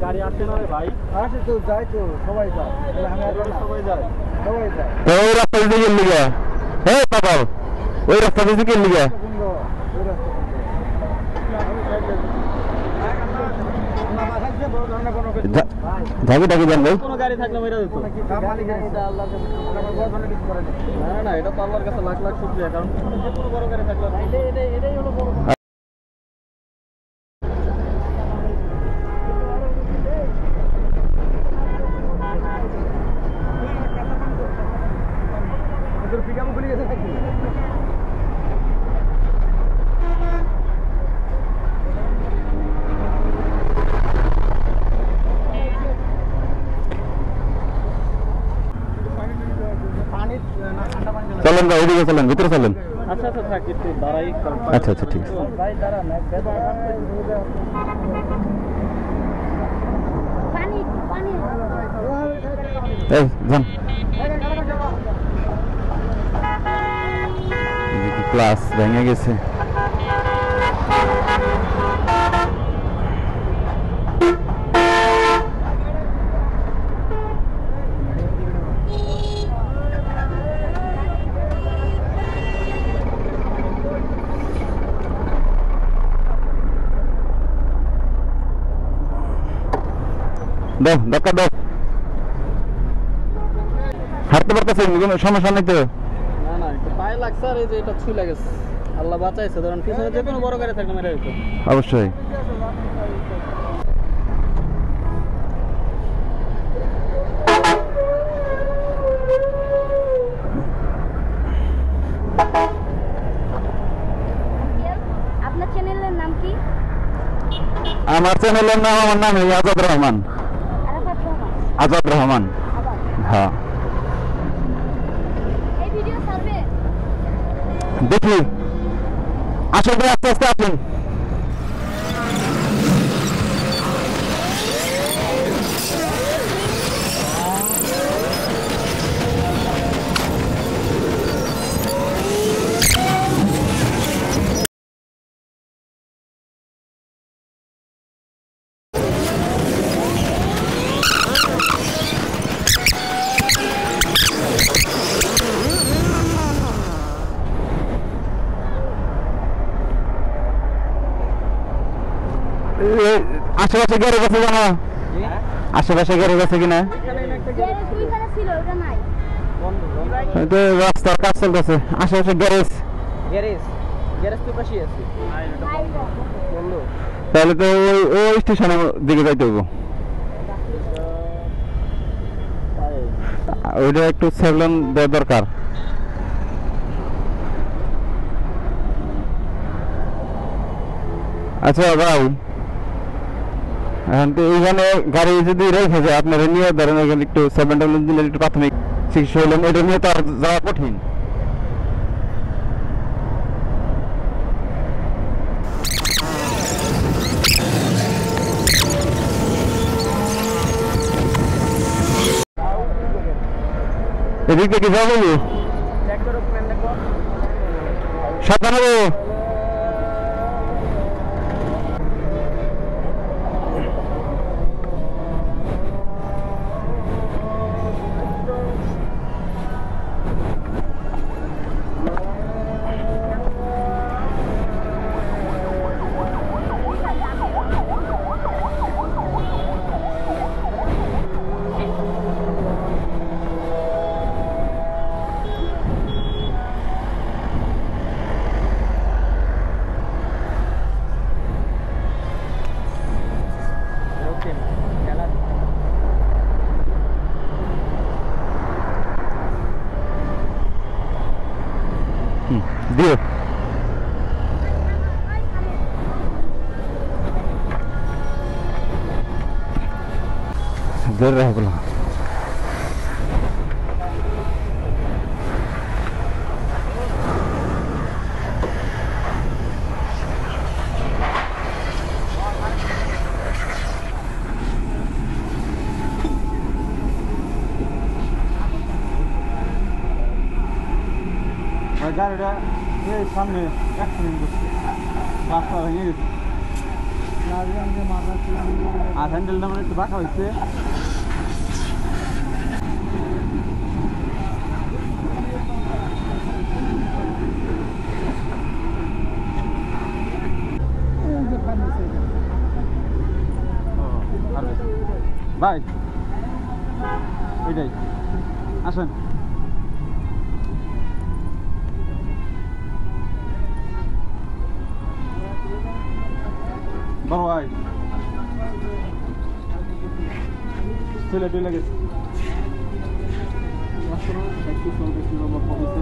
গাড়ি আসে না ভাই, আসে তো যায় তো সবাই যায়, সবাই যায়, সবাই যায়। ওই রাস্তা দিকে গেলি গা, হ্যাঁ পাগল, ওই রাস্তা দিকে গেলি গা। ঢাকি ঢাকি যান ভাই, কোনো গাড়ি থাকলে মেরে দিত না, না এটা তো আল্লাহর কাছে লাখ লাখ শুকরিয়া, কারণ যে কোনো বড় গাড়ি থাকলে এটাই হলো বড়। চলেন ভাই, ওইদিকে চলেন, ভিতরে চলেন। আচ্ছা আচ্ছা থাক, একটু দাঁড়াই। আচ্ছা আচ্ছা ঠিক আছে ভাই দাঁড়ান, এই যান। ক্লাস ভেঙে গেছে। দাও ধাক্কা দাও, হাঁটতে পারতেছে, কোনো সমস্যা নেই তো? না না একটু পায়ে লাগছে, আর এই যে এটা ছুঁই লাগেছে, আল্লাহ বাঁচাইছে। ধরেন পিছনে যে কোনো বড় গাড়ি থাকলে মেরে দিত। অবশ্যই। আপনার চ্যানেলের নাম কি? আমার চ্যানেলের নাম, আমার নাম আজাদ রহমান। আজাদ রহমান, হ্যাঁ। এই ভিডিও ছাড়বে? দেখি, আসলে আস্তে আস্তে আসুন। আশেপাশে গ্যারেজ আছে জানো? আশেপাশে গ্যারেজ আছে কিনা? রাস্তার কাজ চলতেছে, আশেপাশে গ্যারেজ। তাহলে তো ওই স্টেশনের দিকে যাইতে হইব। ওইটা একটু সেভলেন দেওয়া দরকার। আচ্ছা ভাই, এখন তো এইখানে গাড়ি যদি রেখে যায়, আপনারা নিয়ে ধরেন ওইখানে একটু 7 দিনের একটু প্রাথমিক চিকিৎসা হইলেন, এটা নিয়ে তো আর যাওয়া কঠিন। এদিক থেকে যাবো 97। ধরে রাখবো না গাড়িটা এই সামনে অ্যাক্সিডেন্ট করছে রাস্তা ভেঙে গেছে আর হ্যান্ডেলটা মানে একটু বাঁকা হয়েছে ভাই এটাই আসেন বড় ভাই ছেলে টুলে গেছে একটু চলবে কি রকম হয়েছে